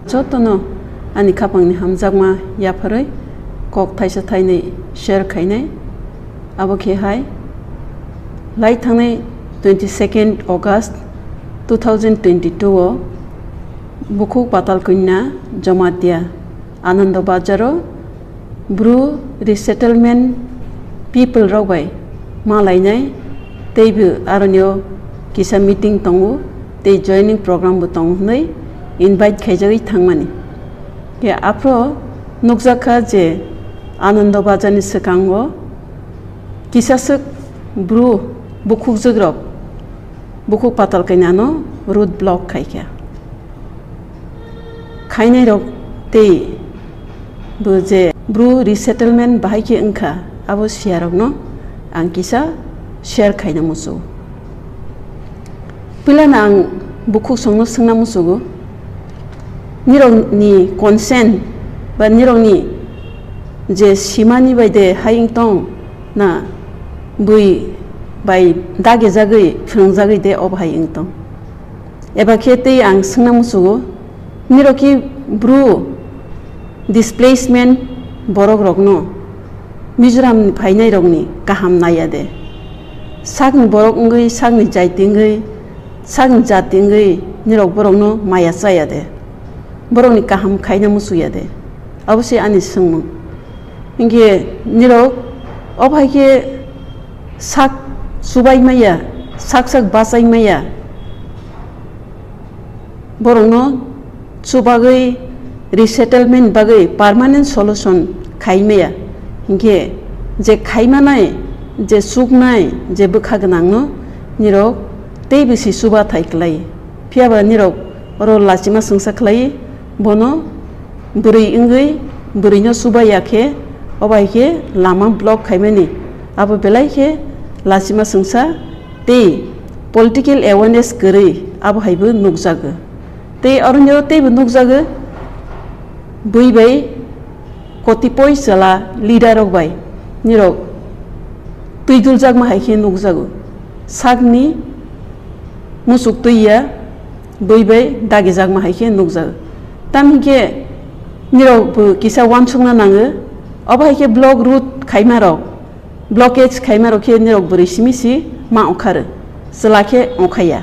Jotono ani kapangni hamjakma yaphoroi kok thaisa thainei share khainai abo khe hai lai thangnai 22nd August 2022 o bukhuk patal kunya Jamatia Ananda Bajaro Bru resettlement people robai malainai teibu aronyo kisa meeting tongu te joining program bu tong nei invite khaijai thangmani ke apro nukjaka je Ananda Bajani sekango kisasuk bru bukhuk jogrok bukhuk patal kainano road block khaikya khainai rok te buje bru resettlement bahai engkha abo share no ang kisa share khaina musu pilana ang bukhuk songno singna musugo nirong ni consent ba nirong ni je simani baide haing tong na bui bai dage jagai phung jagai de ob haing tong eba khete ang singna musugo niroki bru displacement borok rokno Mizoram phainai rokni kaham nayade sagni borok ngai sagni jaitingai sagni jatingai nirok borokno maya chayade borokni kaham khaina musuyade abose ani singmung inge nirok obhaike sak subai maya sak basai maya borokno subagai resettlement bagai permanent solution khaimaya inge je khaimanai je suknai je bukhagnang no nirok teibisi suba thaiklai phiaba nirok oro lachima sungsa khlai bono buri ingui buri no suba yakhe obaike lama block khaimani abo belai khe lachima sungsa te political awareness gari abo haibu nukjaga te ornyo teibu nukjaga buibai kotipoi sala leader rok bai nirok tuidul jagma haikhe nukjago sagni musuk tuiya buibai dagi jagma haikhe nukjago tamhike nirok bu kisa wansungna nango oba haikhe block route khaima rok blockage khaima rok khe nirok buri simisi ma okhar selakhe okhaya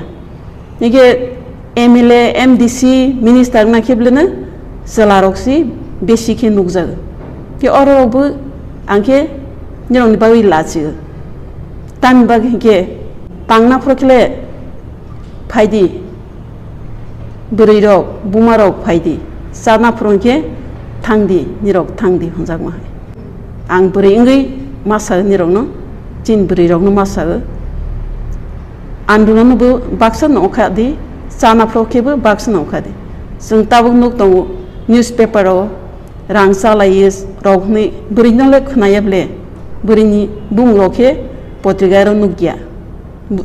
nige MLA MDC minister na kheblena selaroksi besi khe nukjago ke orok bu angke nirok bawi lachi tam bag ke tangna prokle phaidi buri rok buma rok phaidi sana prongke thangdi nirok thangdi honjakma ang buri ngai masa nirok no chin buri rok no masa anduna no bu baksa no khadi sana proke bu baksa no khadi sung tabuk nuk tong newspaper ro rangsa lais rokni buri no le khnayable buri ni bung roke potriga ro nugya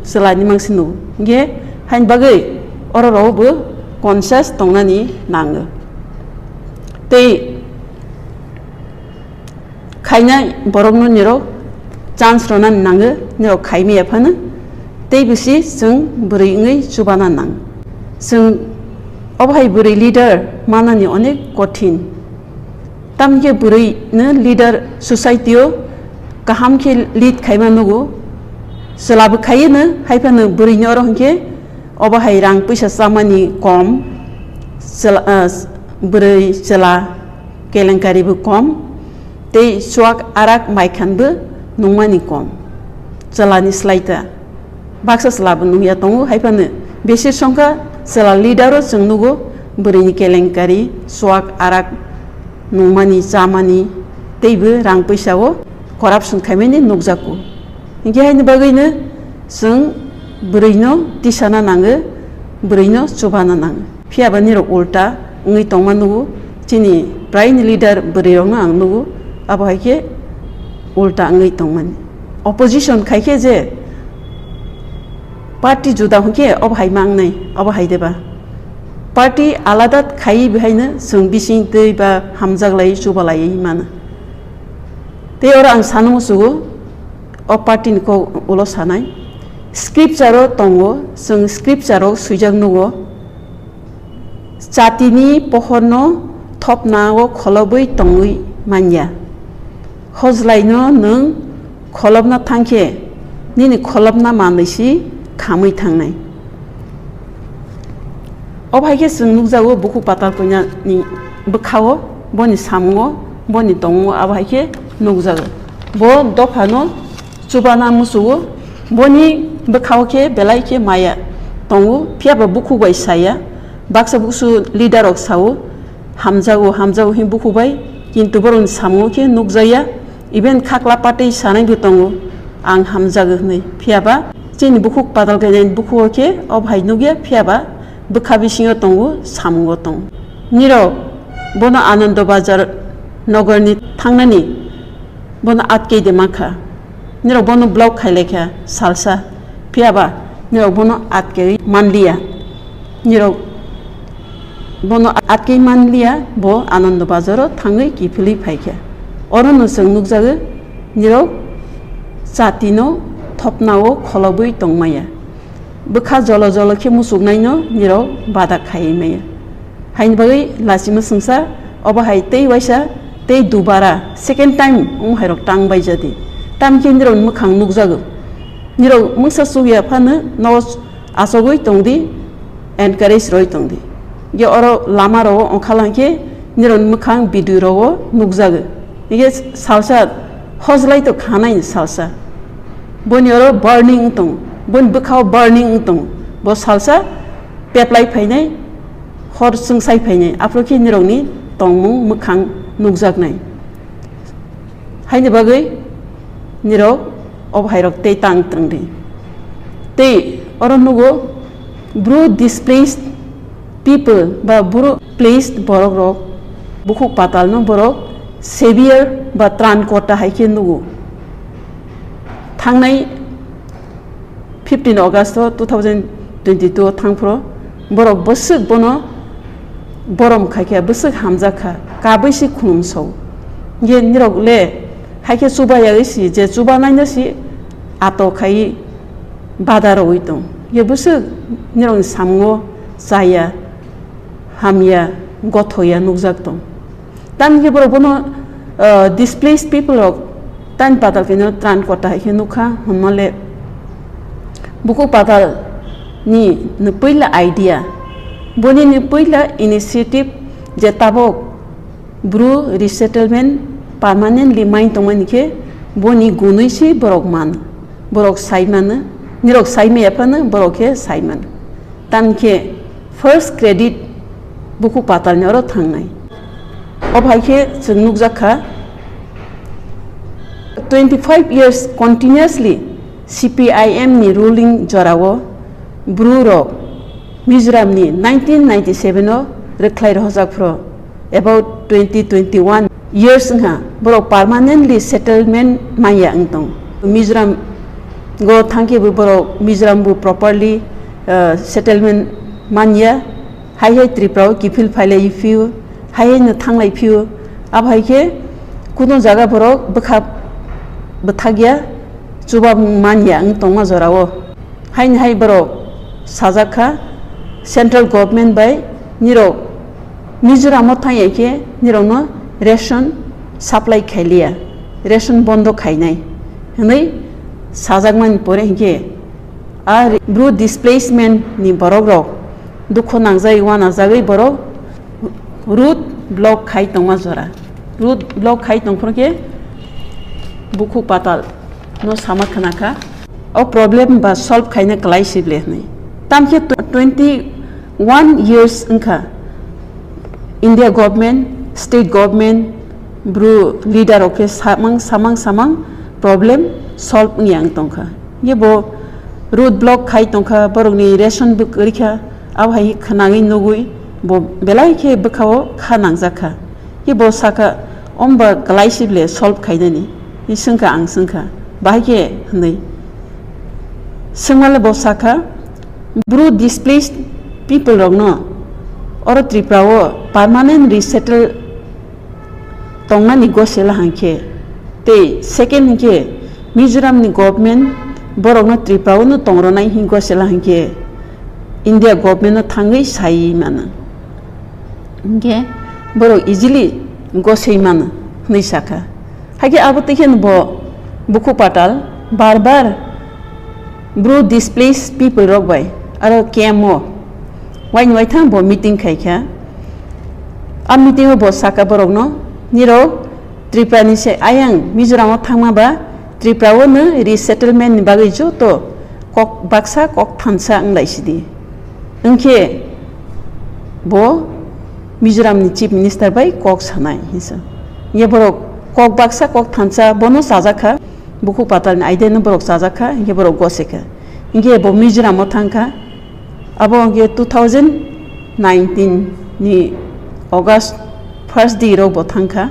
selani mangsinu ge hain bagai oro ro bu conscious tongnani nang te khaina borok no niro chance rona nang niro khaimi aphana te bisi sung buri ngai subana nang sung obhai buri leader manani onek kothin tamge buri ne leader society o kaham ke lead khaima nugo selab khaina haipana buri nyoro hke obhai rang paisa samani kom buri sela kelenkari bu kom te swak arak maikhan bu nungmani kom selani slaita baksa selab nungya tongu haipana besi songka sela leader o sungnugo buri ni kelenkari swak arak nungmani samani teibu rang paisa o corruption khaimeni nukjaku inge haini bagaina sung burino tisana nange burino chubana nange phiaba niro ulta ngi tongmanugu chini prime leader burirongna angnugu abaike ulta ngi tongmani opposition khaike je party juda hke obhai mangnai obhai deba party alada khai behaina sung bising tei ba hamjaglai chubalai mana te ora ang sanusugo o party ko ulo sanai scripture tongo sung scripture suijak nugo Chatini pohorno top nao kholobui tongui manya. Hozlaino nung kholobna tangke nini kholobna manisi khamui tangnai. Obhaike sungnujago buku patal punya ni bekhao boni samungo boni tongo abhaike nugjago. Bo dofano chubana musugo boni bekhao ke belai ke maya tongo phiaba buku bai saya baksa buku leader ok sao hamjago hin buku bai kintu boron samungo ke nugjaya even khakla patei sanai butongo ang hamjago nei phiaba chini buku patal ke buku ke obhai nuge phiaba bekha singo tongo samungo tong niro bono anando bazar nogorni thangnani bono atke de makha niro bono blog khailekha salsa phiaba niro bono atke manliya niro bono atke manliya bo anando bazaro thangai kifili phaikha orono sung nukjago niro chatino thopnao kholobui tongmaya bekha jolo jolo ke musuknaino niro bada khaimaya hain bagai lasima sungsa oba hai tei waisa tei dubara second time hairok tang bai jadi tam ke niro mukhang nukjago niro mungsa suya phana no asogoi tongdi encourage roi tongdi ge oro lama ro onkhalangke niro mukhang bidu ro nukjago ige salsa hozlai to khanai salsa boni oro burning tong bon bekhao burning tong bo salsa peplai phainai hor sungsai phainai aproki nirongni tongmung mukhang nukjaknai haini bagai nirok obhairok tei tang tangdi tei oro nugo bru displaced people ba bru placed borok rok bukhuk patal no borok savior ba tran kota haike nugo thangnai 15 August 2022 thangpro borok bosuk bono borom khaike bosuk hamjakha kabaisi khumso ge nirok le haike subaya isi je subana nasi ato khai badaro uitong ge bosuk nirong samgo saya hamya gothoya nukjak tong tan ge borok bono displaced people rok tan patal keno tran kota haike nukha honmale buku patal ni nupuila idea boni nupuila initiative je tabok bru resettlement permanently main tongmani ke boni gunuisi borok man borok saiman nirok saime yapana borok ke saiman tan ke first credit buku patal ni oro thangnai obhai ke jungnuk jakha 25 years continuously CPIM ni ruling jorawo bruro Mizoram ni 1997 o reclaim hojak pro about 2021 years nga bro permanently settlement maya angtong Mizoram go thanke bu bro Mizoram bu properly settlement manya hai tripra kifil phile ifiu hai na thanglai fiu abhai ke kuno jaga bro bekha bethagya chuba manya ang tongma jorawo hain hai bro sajakha central government by niro Mizoram thai ke niro no ration supply khailia ration bondo khainai hanai sajagman pore ke a bru displacement ni borok rok dukho nangjai wana jagai borok root block khai tongma jora root block khai tongphorke buku patal no samakhanaka o problem ba solve khaina klai sible nei tamke 21 years inka India government state government bru leader ok samang problem solve niang tongkha yebo road block khai tongkha borokni ration book rikha awhai khanangi nugui bo belai ke bekhao khanang jakha yebo saka omba klai sible solve khaidani isungka ang sungka bahike hnei sungwala bosaka bru displaced people rogno or triprao permanent resettle tongna ni gosela hanke te second ke Mizoram ni government borokno triprao no tongrona hi gosela hanke India government no thangai sai mana Nge borok easily goseiman hni saka hage abo tiken bo buku patal bar bro displaced people rok bai aro kemo wain waithang bo meeting khaikha a meeting bo saka borok no niro Tripura ni se ayang Mizoram thangma ba Tripura o no resettlement ni bagai jo to kok baksa kok thansa anglai sidi unke bo Mizoram ni chief minister bai kok sanai hisa ye borok kok baksa kok thansa bono sajaka buku patal ni aide no borok sajaka ye borok goseka inge bo Mizoram thangka abo nge 2019 ni August first day ro bo thangka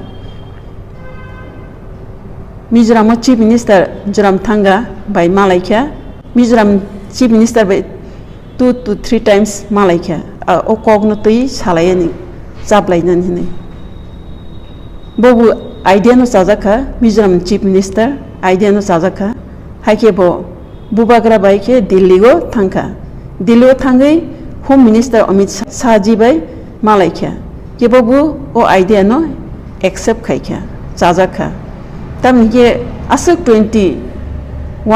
Mizoram chief minister Joram thanga by Malaika Mizoram chief minister by 2 to 3 times Malaika o kogno tui salayani jablainan hine bobu idea no sajaka Mizoram chief minister idea no sajaka haike bo bubagra bai ke Delhi go thangka Delhi thangai home minister Amit Shah ji bai Malaika ke bobu o idea no accept khaikha sajaka tam ye asuk 21-22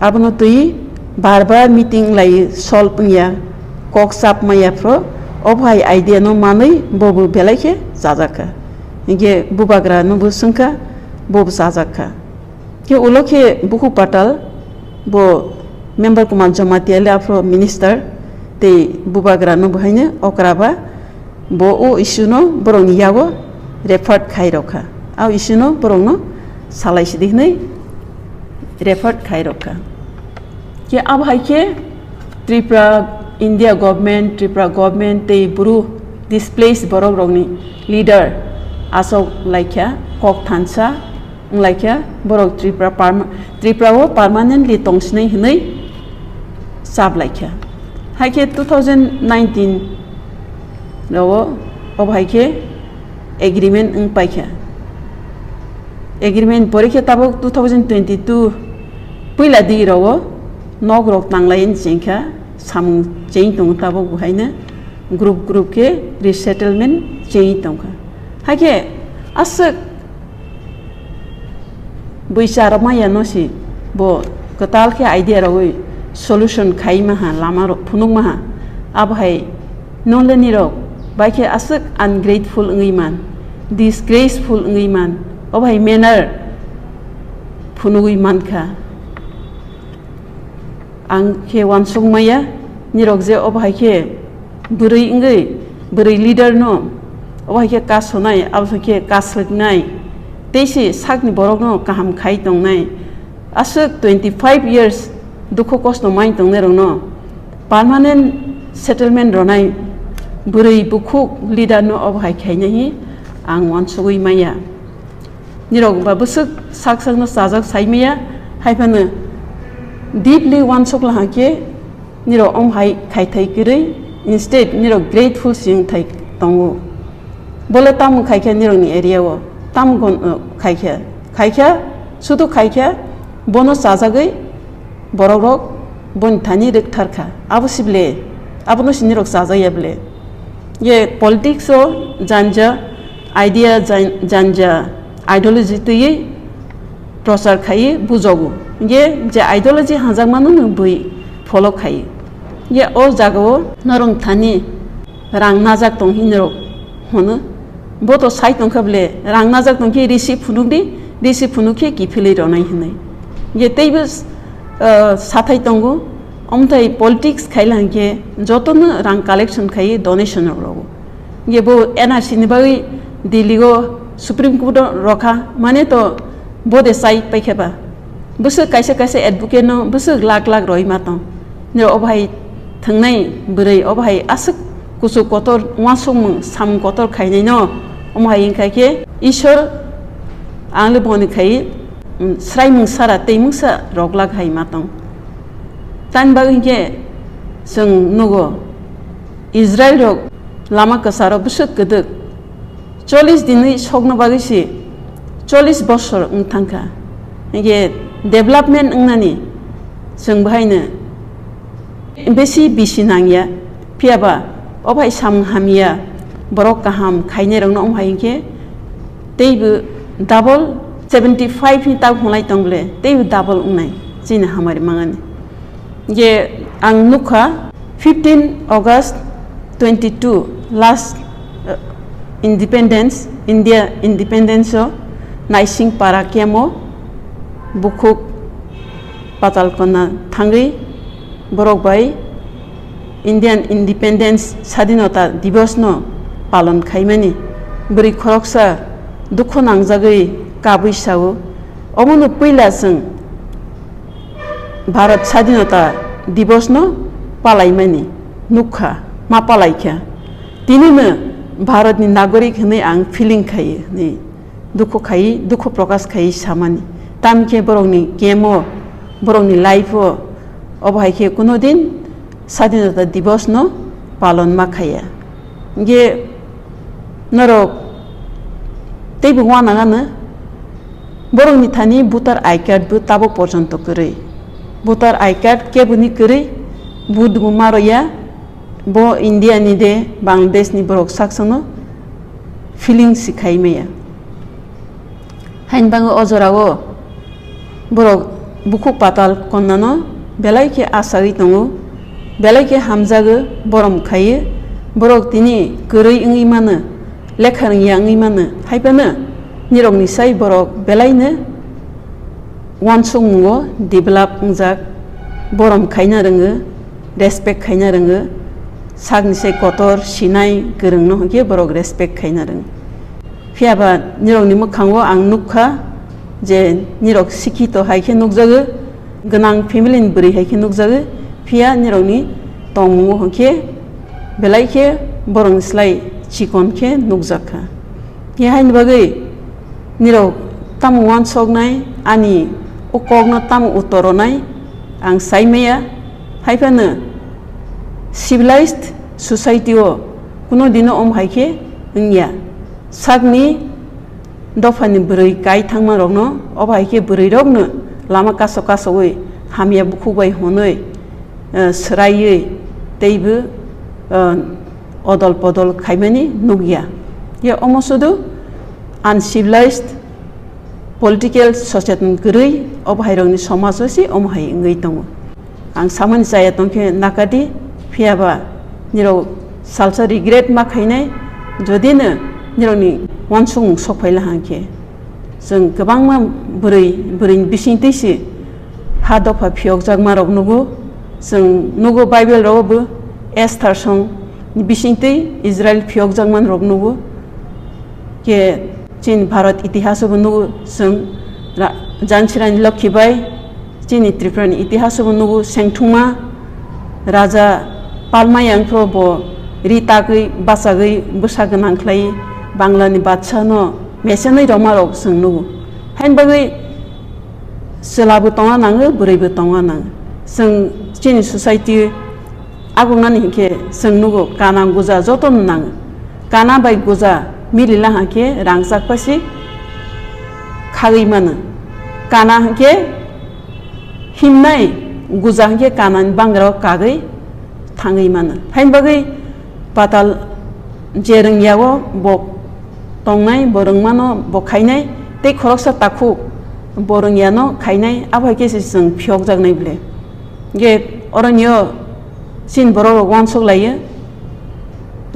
abno tui bar meeting lai solve ya kok sap maya pro obhai idea no manai bobu belake jajaka inge bubagra no busungka bobu jajaka ke uloke buku patal bo member kuman Jamatia le afro minister te bubagra no bhaine okraba bo o issue no borong yago refer khai rokha au issue no borong no salai sidikhnai refer khai rokha ke ab haike Tripura India government Tripura government te buru displaced borok rokni leader asok laikya kok thansa laikya borok Tripura o permanently tongsnai hnai sab laikya haike 2019 ro ob haike agreement ung paikha agreement porikhe tabok 2022 puila di ro nog rok tanglain jengkha samung jeng tong tabok buhaina group ke resettlement jeng tongkha hake asuk buisarama yanosi bo katal ke idea ro solution khai ma ha lama ro phunung ma ha ab hai nolani ro baike asuk ungrateful ngiman disgraceful ngiman obhai manner phunugui mankha ang ke wansung maya nirok je obhai ke burui ngai burui leader no obhai ke kasonai abso ke kaslgnai teisi sakni borok no kaham khai tongnai asuk 25 years dukho kosto mai tongne rong no permanent settlement ronai burui bukhuk leader no obhai khainai ang wansugui maya nirok ba busuk saksang no sajak saimaya haifana deeply wansuk la ke niro hai khai thai kirei instead niro grateful sing thai tongu bole tam khai kha niro ni area wo tam gon khai kha sudu khai kha bono sajagai borok bon thani rek tharkha abusible abuno sinirok sajaya ble ye politics o janja idea janja ideology tui prosar khai bujogu ye je ideology hanjak manu no bui follow khai ye o jago norong thani rang najak tong hinro hono boto sai tong khable rang najak tong ki receive phunukhe ki philei ronai hinai ye teibus sathai tongu omthai politics khailang ke jotono rang collection khai donation ro ye bo NRC ni bai Delhi go Supreme Court rokha mane to bode sai paikheba busu kaise advocate no busu lakh roi mato ne obhai thangnai burai obhai asuk kusu kotor wasung sam kotor khainai no omhai ingkai ke ishor angle boni khai srai mung sara teimung sa roglak hai matong tan bagin ke sung nugo Israel rok lama kasaro busuk kedek 40 dinai sogna bagisi 40 bosor thangka ge development ngnani sung bhaina besi bisinangya piaba obhai sam hamia borok kaham khaine rong no hai ke teibu double 75 ni tag hulai tongle teibu double unai china hamari mangani ye ang nukha 15 August 22 last independence India independence o naising para kemo bukuk patal kona thangi borok bai Indian independence sadinota divos no palon khaimani buri khoroksa dukho nangjagai kabui sao omono puila sung Bharat sadinota divos no palaimani nukha ma palaikha tinima Bharat ni nagorik hne ang feeling khai ni dukho prokas khai samani tamke borok ni kemo borok ni life o obhai ke kuno din sadinota divos no palon ma khaya ge naro teibu wana gana borok ni thani voter id card bu tabo porjonto kore voter id card ke buni kore budgu maroya bo India ni de Bangladesh ni borok saksono feeling sikhai meya hain bango ojorago borok bukuk patal konnano belai ke asagi tongo belai ke hamjago borom khaye borok tini koroi ngi mana lekha ngi mana haibana nirok ni sai borok belai ne wansung develop njak borom khaina renge respect khaina renge sagni se kotor sinai gereng no ge borok respect khaina reng phiaba nirok ni mukhango ang nukha je nirok sikito haike nukjago gnang family ni buri haike nukjago phia nirok ni tongmu hke belai ke borong slai chikon ke nukjaka ye hain bagai nirok tam wan sognai ani ukogna tam utoronai ang saimeya haifana civilized society o kuno dino haike ngya sagni dofani buri kai thangma rokno obhaike buri rokno lama kaso oi hamya bukhubai honoi srai teibu odol podol khaimani nugya ye omosudu uncivilized political society gurui obhairongni samaj si omhai ngai tongo ang saman jaya tongke nakadi phiaba niro salsa regret ma khainai jodina nironi wansung sokphaila hangke जों गोबां मा बुरै बिसिंतैसि हा दफा फियक जागमा रक नुगु जों नुगु Bible रबो star सं बिसिंतै Israel फियक जागमान रक नुगु के चीन भारत इतिहास बो नुगु जों जानसिरानि लखिबाय चीनी त्रिपुरानि इतिहास बो नुगु सेंथुमा राजा पालमायांफ्रो बो रितागै बासागै बोसागनांख्लाय बांलानि बादशाह न मेसेनै रमारक जों नुगु हाइन बागै सोलाबो तंगा नाङो बुरैबो तंगा नाङो जों चीनी सोसाइटी आगुनानि हिके जों नुगु काना गुजा जतन नाङो काना बाय गुजा मिलिला हाके रांजाकपासि खागै मानो काना हाके हिमनाय गुजा हाके कानानि बांग्राव कागै थाङै मानो हाइन बागै पाताल जेरंयाव बक तंनाय बरंमानो बखायनाय ते खरकसा ताखु बरंयानो खायनाय आबाके जों फियक जागनाय ब्ले गे अरन्य चीन बरो वानसक लायो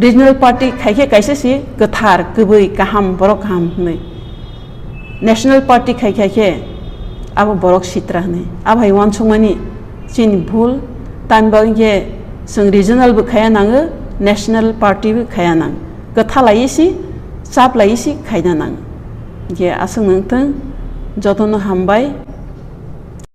रिजनल पार्टी खायखे कायसेसि गथार गबै गाहाम बरक गाहाम नै नेशनल पार्टी खायखे आबो बरक सित्रा नै आबाय वानसक मानि चीन भुल तानबागे जों रिजनल बो खाया नाङो नेशनल पार्टी बो खाया नाङ गथा लायसि साप लायसि खायना नाङ जे आसं नोंथों जतन हामबाय